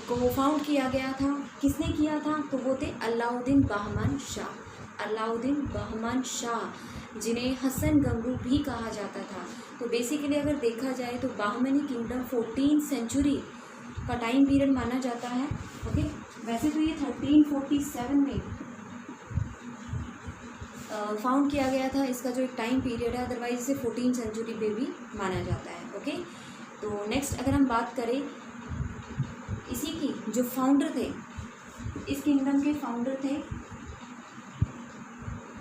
को फाउंड किया गया था। किसने किया था, तो वो थे अलाउद्दीन बाहमान शाह। अलाउद्दीन बाहमान शाह, जिन्हें हसन गंगू भी कहा जाता था। तो बेसिकली अगर देखा जाए तो बाहमनी किंगडम 14th सेंचुरी का टाइम पीरियड माना जाता है। ओके, वैसे तो ये 1347 में फाउंड किया गया था, इसका जो एक टाइम पीरियड है, अदरवाइज इसे 14th सेंचुरी पे भी माना जाता है। ओके, तो नेक्स्ट अगर हम बात करें इसी की जो फाउंडर थे, इस किंगडम के फाउंडर थे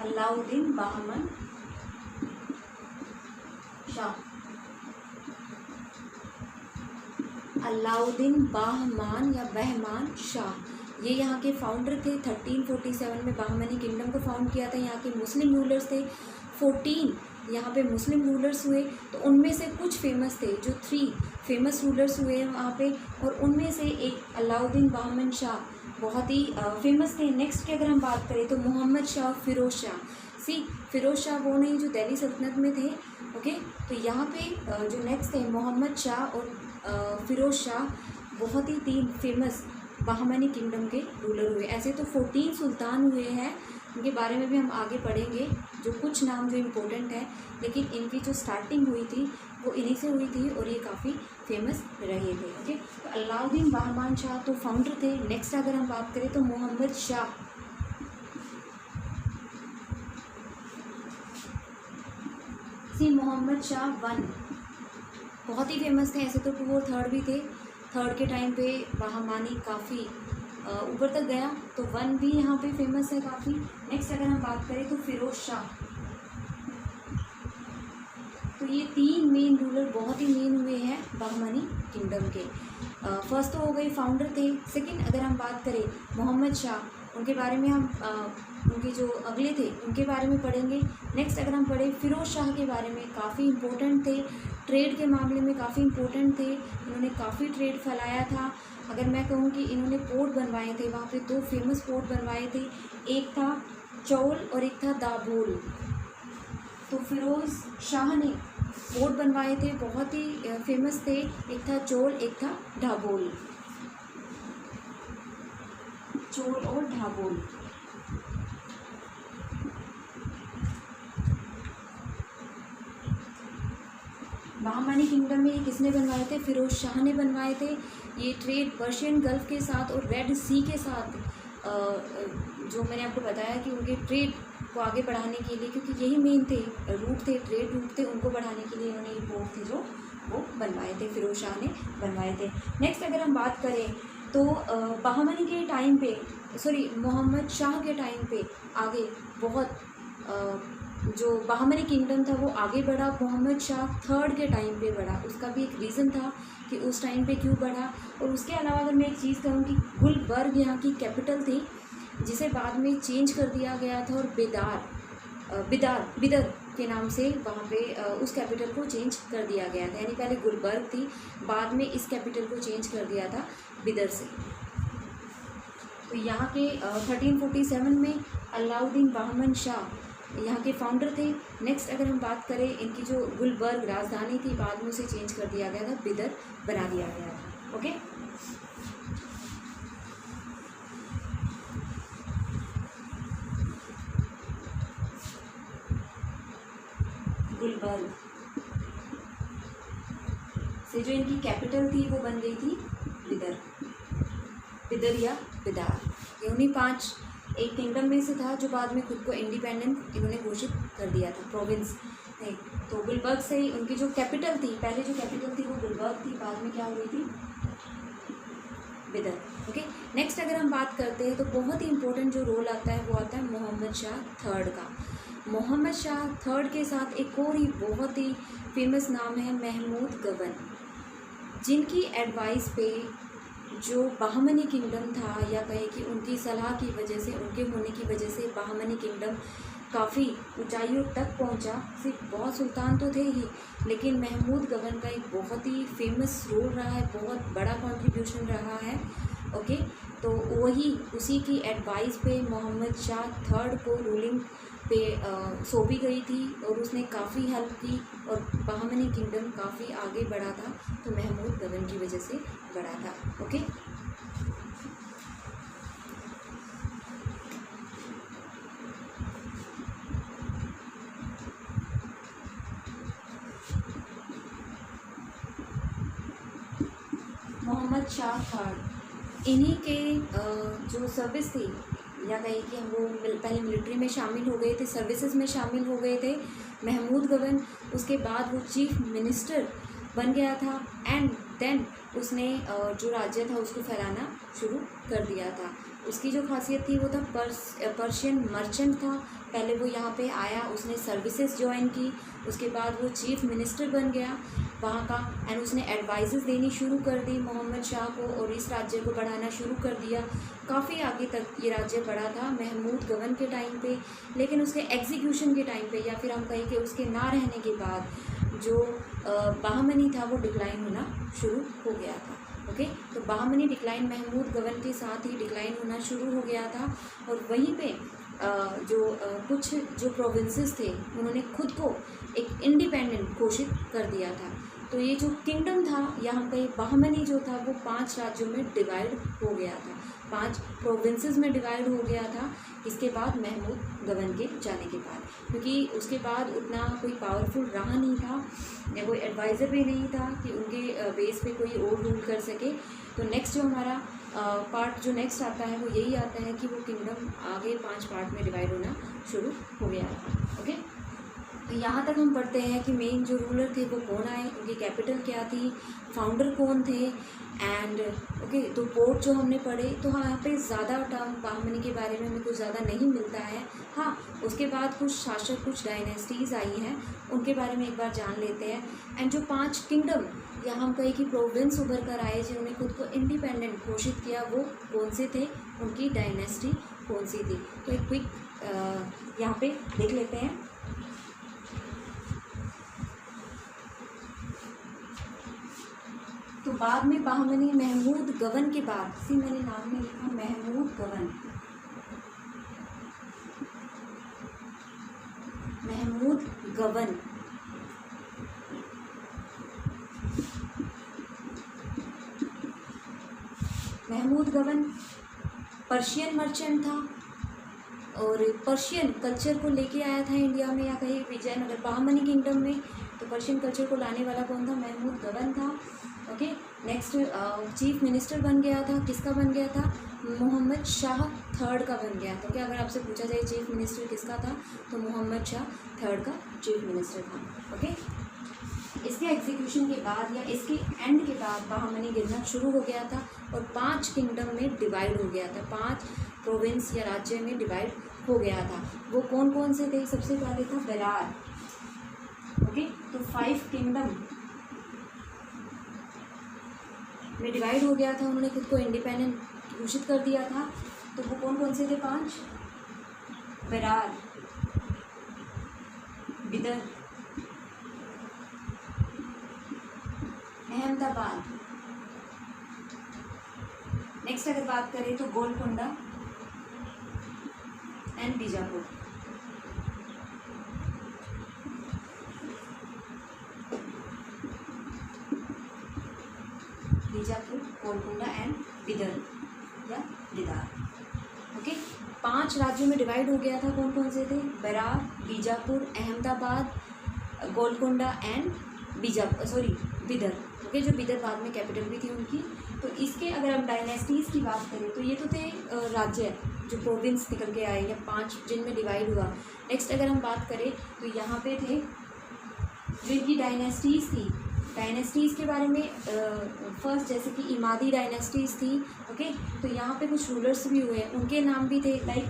अलाउद्दीन बाहमन शाह। अलाउद्दीन बाहमान या बहमान शाह, ये यहाँ के फाउंडर थे। 1347 में बाहमनी किंगडम को फाउंड किया था। यहाँ के मुस्लिम रूलर्स थे 14 यहाँ पे मुस्लिम रूलर्स हुए, तो उनमें से कुछ फेमस थे, जो 3 फेमस रूलर्स हुए हैं वहाँ पे, और उनमें से एक अलाउद्दीन बाहमन शाह बहुत ही फेमस थे। नेक्स्ट की अगर हम बात करें तो मोहम्मद शाह फिरोज शाह। फिरोज शाह वो नहीं जो दिल्ली सल्तनत में थे। ओके, तो यहाँ पे जो नेक्स्ट थे मोहम्मद शाह और फिरोज शाह, बहुत ही 3 फेमस बाहमनी किंगडम के रूलर हुए। ऐसे तो 14 सुल्तान हुए हैं, इनके बारे में भी हम आगे पढ़ेंगे, जो कुछ नाम जो इम्पोर्टेंट है, लेकिन इनकी जो स्टार्टिंग हुई थी वो इन्हीं से हुई थी और ये काफ़ी फेमस रहे थे। ओके, तो अलाउद्दीन बाहमान शाह तो फाउंडर थे। नेक्स्ट अगर हम बात करें तो मोहम्मद शाह, मोहम्मद शाह 1 बहुत ही फेमस थे। ऐसे तो 2 और 3 भी थे। 3 के टाइम पे बाहमानी काफ़ी ऊपर तक गया, तो 1 भी यहाँ पे फेमस है काफ़ी। नेक्स्ट अगर हम बात करें तो फिरोज शाह, तो ये 3 मेन रूलर बहुत ही मेन हुए हैं बाहमनी किंगडम के। फर्स्ट तो हो गए फाउंडर थे। सेकंड अगर हम बात करें मोहम्मद शाह, उनके बारे में हम उनके जो अगले थे उनके बारे में पढ़ेंगे। नेक्स्ट अगर हम पढ़ें फिरोज शाह के बारे में, काफ़ी इम्पोर्टेंट थे, ट्रेड के मामले में काफ़ी इम्पोर्टेंट थे, इन्होंने काफ़ी ट्रेड फैलाया था। अगर मैं कहूँ कि इन्होंने पोर्ट बनवाए थे, वहाँ पे 2 फेमस पोर्ट बनवाए थे, एक था चौल और एक था दाभोल। तो फिरोज शाह ने पोर्ट बनवाए थे, बहुत ही फेमस थे, एक था चौल एक था ढाबोल। चोल और ढाबोल। बाहमनी किंगडम में किसने बनवाए थे? फिरोज शाह ने बनवाए थे। ये ट्रेड पर्शियन गल्फ के साथ और रेड सी के साथ, जो मैंने आपको बताया कि उनके ट्रेड को आगे बढ़ाने के लिए, क्योंकि यही मेन थे, रूट थे, ट्रेड रूट थे, उनको बढ़ाने के लिए उन्होंने ये पोर्ट थे जो वो बनवाए थे, फिरोज शाह ने बनवाए थे। नेक्स्ट अगर हम बात करें तो बाहमनी के टाइम पे, मोहम्मद शाह के टाइम पे आगे बहुत जो बाहमनी किंगडम था वो आगे बढ़ा। मोहम्मद शाह 3rd के टाइम पे बढ़ा, उसका भी एक रीज़न था कि उस टाइम पे क्यों बढ़ा। और उसके अलावा अगर मैं एक चीज़ कहूँ कि गुलबर्ग यहाँ की कैपिटल थी, जिसे बाद में चेंज कर दिया गया था और बिदर के नाम से वहाँ पे उस कैपिटल को चेंज कर दिया गया था। यानी पहले गुलबर्ग थी, बाद में इस कैपिटल को चेंज कर दिया था बिदर से। तो तो यहाँ के 1347 में अलाउद्दीन बहमन शाह यहाँ के फाउंडर थे। नेक्स्ट अगर हम बात करें, इनकी जो गुलबर्ग राजधानी थी, बाद में उसे चेंज कर दिया गया था, बिदर बना दिया गया था। ओके, गुलबर्ग से जो इनकी कैपिटल थी वो बन गई थी बिदर, बिदर या बिदार। ये उन्हीं 5 एक किंगडम में से था जो बाद में खुद को इंडिपेंडेंट इन्होंने घोषित कर दिया था, प्रोविंस नहीं। तो गुलबर्ग से ही उनकी जो कैपिटल थी, पहले जो कैपिटल थी वो गुलबर्ग थी, बाद में क्या हो गई थी, बिदर। ओके, नेक्स्ट अगर हम बात करते हैं तो बहुत ही इंपॉर्टेंट जो रोल आता है वो आता है मोहम्मद शाह थर्ड का। मोहम्मद शाह थर्ड के साथ एक और ही बहुत ही फेमस नाम है महमूद गवन, जिनकी एडवाइस पे जो बहमनी किंगडम था, या कहें कि उनकी सलाह की वजह से, उनके होने की वजह से बहमनी किंगडम काफ़ी ऊंचाइयों तक पहुंचा। सिर्फ बहुत सुल्तान तो थे ही, लेकिन महमूद गवन का एक बहुत ही फेमस रोल रहा है, बहुत बड़ा कंट्रीब्यूशन रहा है। ओके, तो वही उसी की एडवाइस पे मोहम्मद शाह थर्ड को रूलिंग पे सौंपी गई थी और उसने काफ़ी हेल्प की और बहमनी किंगडम काफ़ी आगे बढ़ा था। तो महमूद गवन की वजह से बढ़ा था। ओके, मोहम्मद शाह थर्ड, इन्हीं के जो सर्विस थी, या कहीं कि हम वो पहले मिलिट्री में शामिल हो गए थे, सर्विसेज में शामिल हो गए थे महमूद गवन। उसके बाद वो चीफ मिनिस्टर बन गया था एंड देन उसने जो राज्य था उसको फैलाना शुरू कर दिया था। उसकी जो खासियत थी वो था पर्शियन मर्चेंट था। पहले वो यहाँ पे आया, उसने सर्विसेज ज्वाइन की, उसके बाद वो चीफ मिनिस्टर बन गया वहाँ का एंड उसने एडवाइजेस देनी शुरू कर दी मोहम्मद शाह को और इस राज्य को बढ़ाना शुरू कर दिया। काफ़ी आगे तक ये राज्य बढ़ा था महमूद गवन के टाइम पे, लेकिन उसके एग्जीक्यूशन के टाइम पे, या फिर हम कहें कि उसके ना रहने के बाद जो बहमनी था वो डिक्लाइन होना शुरू हो गया था। ओके, तो बहमनी डिक्लाइन महमूद गवन के साथ ही डिक्लाइन होना शुरू हो गया था और वहीं पे कुछ जो प्रोविंसेस थे उन्होंने खुद को एक इंडिपेंडेंट घोषित कर दिया था। तो ये जो किंगडम था, या हम कहें बहमनी जो था, वो 5 राज्यों में डिवाइड हो गया था, 5 प्रोविंसेस में डिवाइड हो गया था। इसके बाद महमूद गवन के जाने के बाद, क्योंकि उसके बाद उतना कोई पावरफुल रहा नहीं था या कोई एडवाइज़र भी नहीं था कि उनके बेस पे कोई और रूल कर सके। तो नेक्स्ट जो हमारा पार्ट जो नेक्स्ट आता है वो यही आता है कि वो किंगडम आगे 5 पार्ट में डिवाइड होना शुरू हो गया था। ओके, तो यहाँ तक हम पढ़ते हैं कि मेन जो रूलर थे वो कौन आए, उनकी कैपिटल क्या थी, फाउंडर कौन थे एंड ओके। तो पोर्ट जो हमने पढ़े, तो हाँ यहाँ पे ज़्यादा टर्म बहमनी के बारे में हमें कुछ ज़्यादा नहीं मिलता है। हाँ, उसके बाद कुछ शासक, कुछ डायनेस्टीज़ आई हैं, उनके बारे में एक बार जान लेते हैं। एंड जो 5 किंगडम या हम कहें कि प्रोविंस उभर कर आए जिन्होंने खुद को इंडिपेंडेंट घोषित किया, वो कौन से थे, उनकी डायनेस्टी कौन सी थी। तो एक क्विक यहाँ पे देख लेते हैं। तो बाद में बहमनी महमूद गवन के बाद, सी मैंने नाम में लिखा महमूद गवन, महमूद गवन महमूद गवन पर्शियन मर्चेंट था और पर्शियन कल्चर को लेके आया था इंडिया में, या कहीं विजयनगर बहमनी किंगडम में। तो पर्शियन कल्चर को लाने वाला कौन था, महमूद गवन था। ओके, नेक्स्ट चीफ मिनिस्टर बन गया था, किसका बन गया था, मोहम्मद शाह थर्ड का बन गया था। क्या अगर आपसे पूछा जाए चीफ मिनिस्टर किसका था, तो मोहम्मद शाह थर्ड का चीफ मिनिस्टर था। ओके, इसके एग्जीक्यूशन के बाद या इसके एंड के बाद बहमनी गिरना शुरू हो गया था और 5 किंगडम में डिवाइड हो गया था, 5 प्रोविंस या राज्य में डिवाइड हो गया था। वो कौन कौन से थे, सबसे पहले था बेरार। ओके, तो 5 किंगडम में डिवाइड हो गया था, उन्होंने खुद को इंडिपेंडेंट घोषित कर दिया था। तो वो कौन कौन से थे, 5, बेरार, बिदर, अहमदाबाद। नेक्स्ट अगर बात करें तो गोलकुंडा एंड बीजापुर। बीजापुर, गोलकुंडा एंड बिदर या बिदार। ओके, 5 राज्यों में डिवाइड हो गया था। कौन कौन से थे? बरार, बीजापुर, अहमदाबाद, गोलकुंडा एंड बिदर। ओके, जो बिदर बाद में कैपिटल भी थी उनकी। तो इसके अगर हम डायनेस्टीज़ की बात करें तो ये तो थे राज्य जो प्रोविंस निकल के आए या 5 जिनमें डिवाइड हुआ। नेक्स्ट अगर हम बात करें तो यहाँ पे थे जो इनकी डायनेस्टीज़ थी। डायनेस्टीज़ के बारे में फर्स्ट जैसे कि इमादी डायनेस्टीज़ थी। ओके, तो यहाँ पे कुछ रूलर्स भी हुए, उनके नाम भी थे लाइक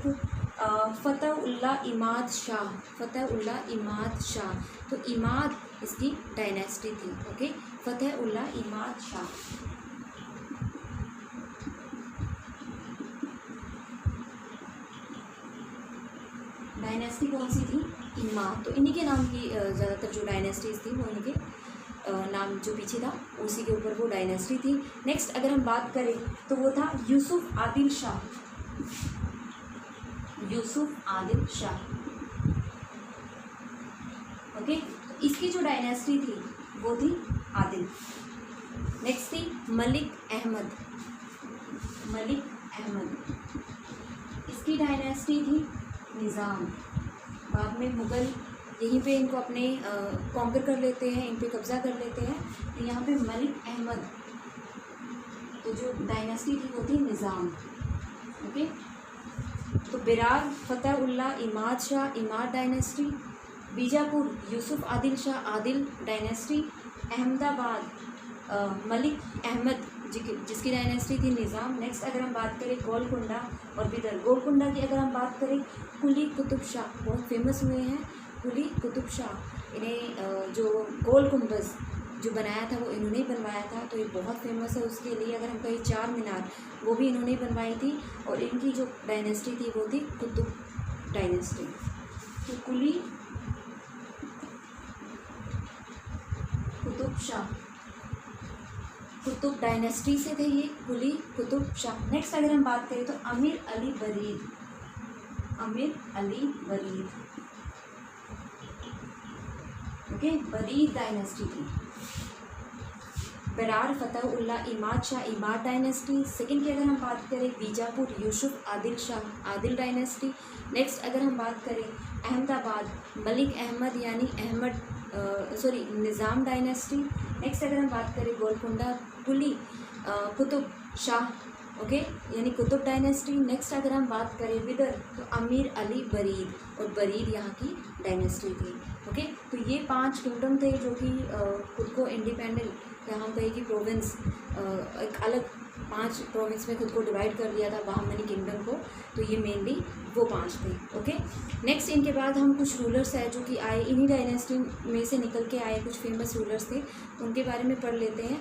फ़तह-उल्लाह इमाद शाह। फ़तह-उल्लाह इमाद शाह, तो इमाद इसकी डायनेस्टी थी। ओके, फ़तह-उल्लाह इमाद शाह। डायनेस्टी कौन सी थी? इमाद। तो इन्हीं के नाम की ज़्यादातर जो डायनेस्टीज़ थी वो इनके नाम जो पीछे था उसी के ऊपर वो डायनेस्टी थी। नेक्स्ट अगर हम बात करें तो वो था यूसुफ आदिल शाह। यूसुफ आदिल शाह। ओके, तो इसकी जो डायनेस्टी थी वो थी आदिल। नेक्स्ट थी मलिक अहमद। मलिक अहमद, इसकी डायनेस्टी थी निज़ाम। बाद में मुग़ल यहीं पे इनको अपने कॉन्कर कर लेते हैं, इन पे कब्ज़ा कर लेते हैं। तो यहाँ पे मलिक अहमद, तो जो डायनेस्टी थी वो थी निज़ाम। ओके, तो बिरार फ़तह-उल्लाह इमाद शाह, इमाद डायनेस्टी। बीजापुर यूसुफ आदिल शाह, आदिल डायनेस्टी। अहमदाबाद मलिक अहमद जिसकी डायनेस्टी थी निज़ाम। नेक्स्ट अगर हम बात करें गोलकुंडा और बिदर। गोलकुंडा की अगर हम बात करें कुली कुतुब शाह, बहुत फेमस हुए हैं कुली कुतुब शाह। इन्हें जो गोल गुंबद जो बनाया था वो इन्होंने बनवाया था, तो ये बहुत फेमस है उसके लिए। अगर हम कहीं चार मीनार वो भी इन्होंने बनवाई थी। और इनकी जो डायनेस्टी थी वो थी कुतुब डायनेस्टी। तो कुली कुतुब शाह, कुतुब डायनेस्टी से थे ये कुली कुतुब शाह। नेक्स्ट अगर हम बात करें तो अमीर अली बरीद। अमीर अली बरीद, ओके, बरीद डायनेस्टी थी। बरार फ़तह-उल्लाह इमाद शाह, इमाद डायनेस्टी। सेकंड की अगर हम बात करें बीजापुर यूसुफ आदिल शाह, आदिल डायनेस्टी। नेक्स्ट अगर हम बात करें अहमदाबाद मलिक अहमद यानी निज़ाम डायनेस्टी। नेक्स्ट अगर हम बात करें गोलकुंडा कुली कुतुब शाह, ओके, यानी कुतुब डायनेस्टी। नेक्स्ट अगर हम बात करें बिदर तो अमीर अली बरीद, और बरीद यहाँ की डायनेस्टी थी। ओके, तो ये 5 किंगडम थे जो कि खुद को इंडिपेंडेंट या हम कहें कि प्रोविंस एक अलग 5 प्रोविंस में खुद को डिवाइड कर दिया था बहामनी किंगडम को। तो ये मेनली वो 5 थे। ओके, नेक्स्ट इनके बाद हम कुछ रूलर्स हैं जो कि आए, इन्हीं डायनेस्टी में से निकल के आए कुछ फेमस रूलर्स थे, उनके बारे में पढ़ लेते हैं।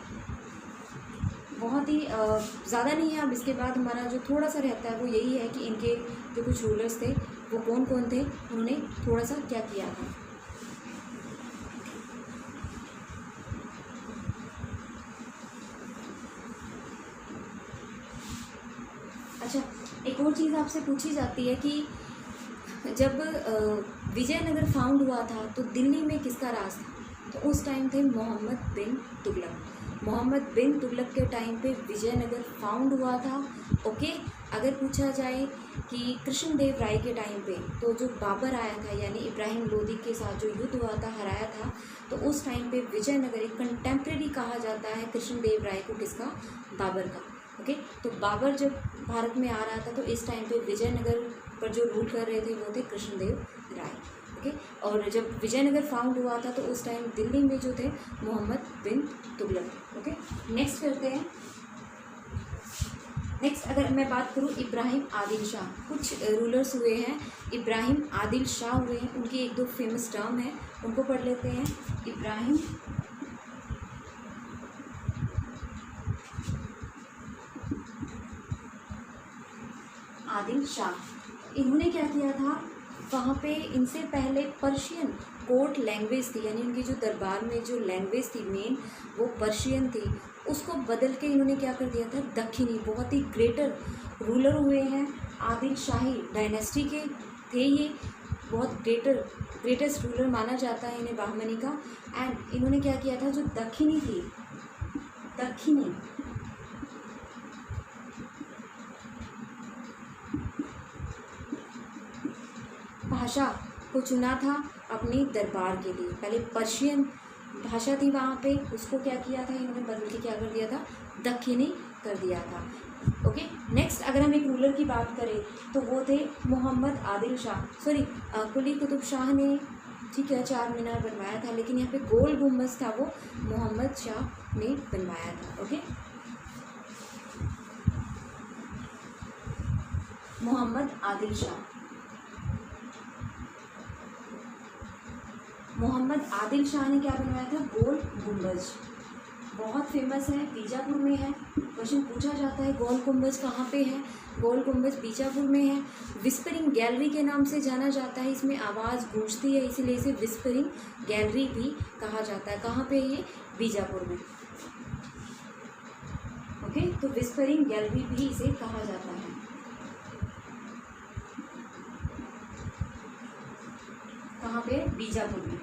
बहुत ही ज़्यादा नहीं है। अब इसके बाद हमारा जो थोड़ा सा रहता है वो यही है कि इनके जो कुछ रूलर्स थे वो कौन कौन थे, उन्होंने थोड़ा सा क्या किया था। अच्छा, एक और चीज़ आपसे पूछी जाती है कि जब विजयनगर फाउंड हुआ था तो दिल्ली में किसका राज था? तो उस टाइम थे मोहम्मद बिन तुगलक। मोहम्मद बिन तुगलक के टाइम पे विजयनगर फाउंड हुआ था। ओके, अगर पूछा जाए कि कृष्णदेव राय के टाइम पे तो जो बाबर आया था यानी इब्राहिम लोदी के साथ जो युद्ध हुआ था, हराया था, तो उस टाइम पे विजयनगर एक कंटेम्प्रेरी कहा जाता है कृष्णदेव राय को, किसका? बाबर का। ओके, तो बाबर जब भारत में आ रहा था तो इस टाइम पे विजयनगर पर जो रूल कर रहे थे वो थे कृष्णदेव राय। ओके, और जब विजयनगर फाउंड हुआ था तो उस टाइम दिल्ली में जो थे मोहम्मद बिन तुगलक। ओके, नेक्स्ट करते हैं। नेक्स्ट अगर मैं बात करूँ इब्राहिम आदिल शाह, कुछ रूलर्स हुए हैं इब्राहिम आदिल शाह हुए हैं, उनकी 1-2 फेमस टर्म है, उनको पढ़ लेते हैं। इब्राहिम आदिल शाह, इन्होंने क्या किया था, वहाँ पे इनसे पहले पर्शियन कोर्ट लैंग्वेज थी, यानी उनकी जो दरबार में जो लैंग्वेज थी मेन वो पर्शियन थी, उसको बदल के इन्होंने क्या कर दिया था, दक्षिणी। बहुत ही ग्रेटर रूलर हुए हैं आदिल शाही डायनेस्टी के। थे ये, बहुत ग्रेटेस्ट रूलर माना जाता है इन्हें बहमनी का। एंड इन्होंने क्या किया था, जो दक्षिणी थी, दक्षिणी भाषा को चुना था अपने दरबार के लिए। पहले पर्शियन भाषा थी वहाँ पे, उसको क्या किया था इन्होंने, बदल के क्या कर दिया था, दक्षिणी कर दिया था। ओके, नेक्स्ट अगर हम एक रूलर की बात करें तो वो थे मोहम्मद आदिल शाह, सॉरी कुली कुतुब शाह ने, ठीक है, 4 मीनार बनवाया था, लेकिन यहाँ पे गोल गुम्बद था वो मोहम्मद शाह ने बनवाया था। ओके, मोहम्मद आदिल शाह, मोहम्मद आदिल शाह ने क्या बनवाया था, गोल गुम्बज, बहुत फेमस है, बीजापुर में है। क्वेश्चन पूछा जाता है गोल गुम्बज कहाँ पे है, गोल गुम्बज बीजापुर में है। विस्परिंग गैलरी के नाम से जाना जाता है, इसमें आवाज़ गूंजती है इसीलिए इसे विस्परिंग गैलरी भी कहा जाता है। कहाँ पे ये, बीजापुर में। ओके, तो विस्परिंग गैलरी भी इसे कहा जाता है। कहाँ पे, बीजापुर में।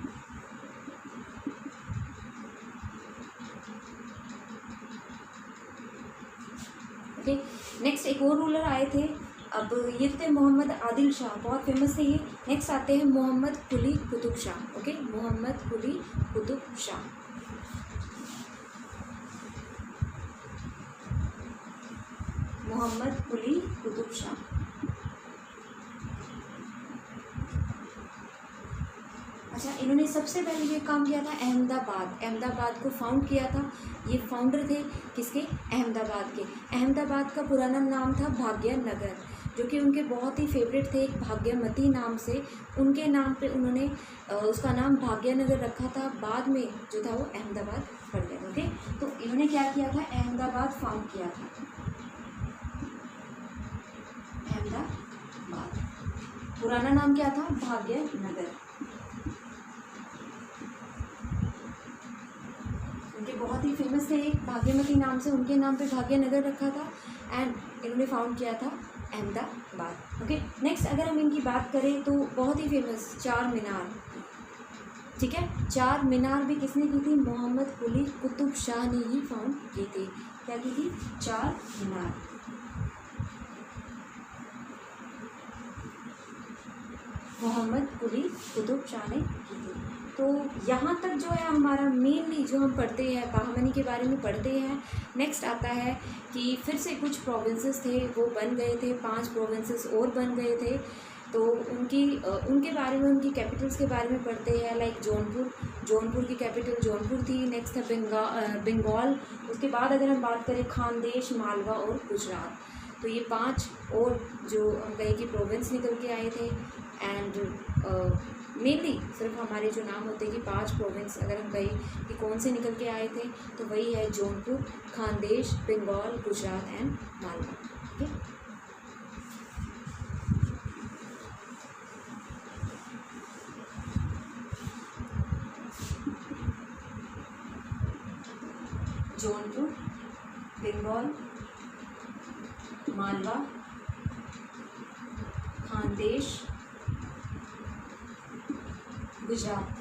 ओके, नेक्स्ट एक और रूलर आए थे, अब ये थे मोहम्मद आदिल शाह, बहुत फेमस थे ये। नेक्स्ट आते हैं मोहम्मद कुली कुतुब शाह। ओके, मोहम्मद कुली कुतुब शाह, मोहम्मद कुली कुतुब शाह। अच्छा, इन्होंने सबसे पहले ये काम किया था अहमदाबाद को फाउंड किया था। ये फाउंडर थे किसके, अहमदाबाद के। अहमदाबाद का पुराना नाम था भाग्यनगर, जो कि उनके बहुत ही फेवरेट थे, एक भाग्यमती नाम से, उनके नाम पे उन्होंने उसका नाम भाग्यनगर रखा था। बाद में जो था वो अहमदाबाद पड़ गया। ओके, तो इन्होंने क्या किया था, अहमदाबाद फाउंड किया था, अहमदाबाद, पुराना नाम क्या था, भाग्यनगर। बहुत ही फेमस थे, एक भाग्यमती नाम से, उनके नाम पे भाग्यनगर रखा था एंड इन्होंने फाउंड किया था अहमदाबाद। ओके, नेक्स्ट अगर हम इनकी बात करें तो बहुत ही फेमस 4 मीनार, ठीक है, 4 मीनार भी किसने की थी, मोहम्मद कुली कुतुब शाह ने ही फाउंड की थी। क्या की थी, 4 मीनार, मोहम्मद कुली कुतुब शाह ने की थी। तो यहाँ तक जो है हमारा मेनली जो हम पढ़ते हैं बहमनी के बारे में पढ़ते हैं। नेक्स्ट आता है कि फिर से कुछ प्रोविंसेस थे वो बन गए थे, 5 प्रोविंसेस और बन गए थे, तो उनके बारे में, उनकी कैपिटल्स के बारे में पढ़ते हैं। लाइक जौनपुर की कैपिटल जौनपुर थी। नेक्स्ट था बंगाल। उसके बाद अगर हम बात करें खानदेश, मालवा और गुजरात, तो ये 5 और जो हम कहें कि प्रोविंस निकल के आए थे। एंड मेनली सिर्फ हमारे जो नाम होते हैं कि 5 प्रोविंस अगर हम कहें कि कौन से निकल के आए थे, तो वही है जौनपुर, खानदेश, बंगाल, गुजरात एंड मालवा। ओके, जौनपुर, बंगाल, मालवा, खानदेश, गुजरात,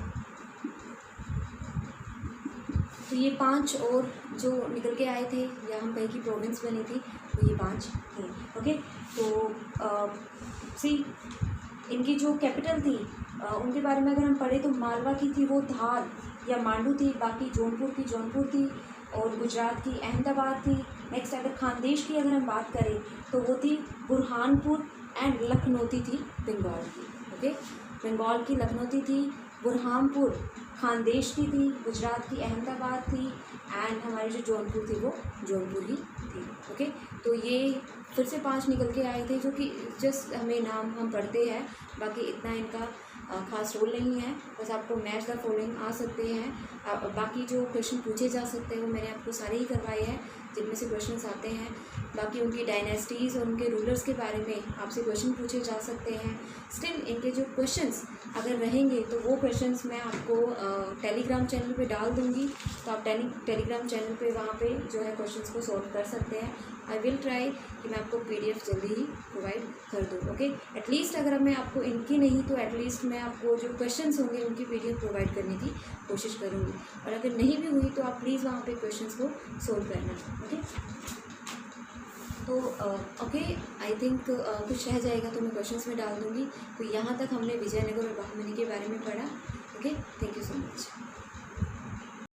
तो ये 5 और जो निकल के आए थे या हम कहें कि प्रोविंस बनी थी, तो ये 5 थे। ओके, तो सी इनकी जो कैपिटल थी उनके बारे में अगर हम पढ़े तो मालवा की थी वो धार या मांडू थी, बाकी जौनपुर थी और गुजरात की अहमदाबाद थी। नेक्स्ट अगर खानदेश की अगर हम बात करें तो वो थी बुरहानपुर एंड लखनौती थी बंगाल की। ओके, बंगाल की लखनौती थी, बुरहानपुर खानदेश की थी, गुजरात की अहमदाबाद थी एंड हमारी जो जौनपुर थी वो जौनपुर ही थी। ओके, तो ये फिर से 5 निकल के आए थे, जो कि जस्ट हमें नाम हम पढ़ते हैं, बाकी इतना इनका खास रोल नहीं है। बस आपको मैच द फॉलोइंग आ सकते हैं, बाकी जो क्वेश्चन पूछे जा सकते हैं वो मैंने आपको सारे ही करवाए हैं। जिनमें से क्वेश्चंस आते हैं। बाकी उनकी डायनेस्टीज़ और उनके रूलर्स के बारे में आपसे क्वेश्चन पूछे जा सकते हैं। स्टिल इनके जो क्वेश्चंस अगर रहेंगे तो वो क्वेश्चंस मैं आपको टेलीग्राम चैनल पे डाल दूँगी, तो आप टेलीग्राम चैनल पे वहाँ पे जो है क्वेश्चंस को सॉल्व कर सकते हैं। आई विल ट्राई कि मैं आपको PDF जल्दी ही प्रोवाइड कर दूँ। ओके, एटलीस्ट अगर मैं आपको इनकी नहीं तो एटलीस्ट मैं आपको जो क्वेश्चंस होंगे उनकी PDF प्रोवाइड करने की कोशिश करूँगी। और अगर नहीं भी हुई तो आप प्लीज़ वहाँ पे क्वेश्चंस को सोल्व करना। ओके, तो ओके, आई थिंक कुछ रह जाएगा तो मैं क्वेश्चंस में डाल दूँगी। तो यहाँ तक हमने विजयनगर और बहमनी के बारे में पढ़ा।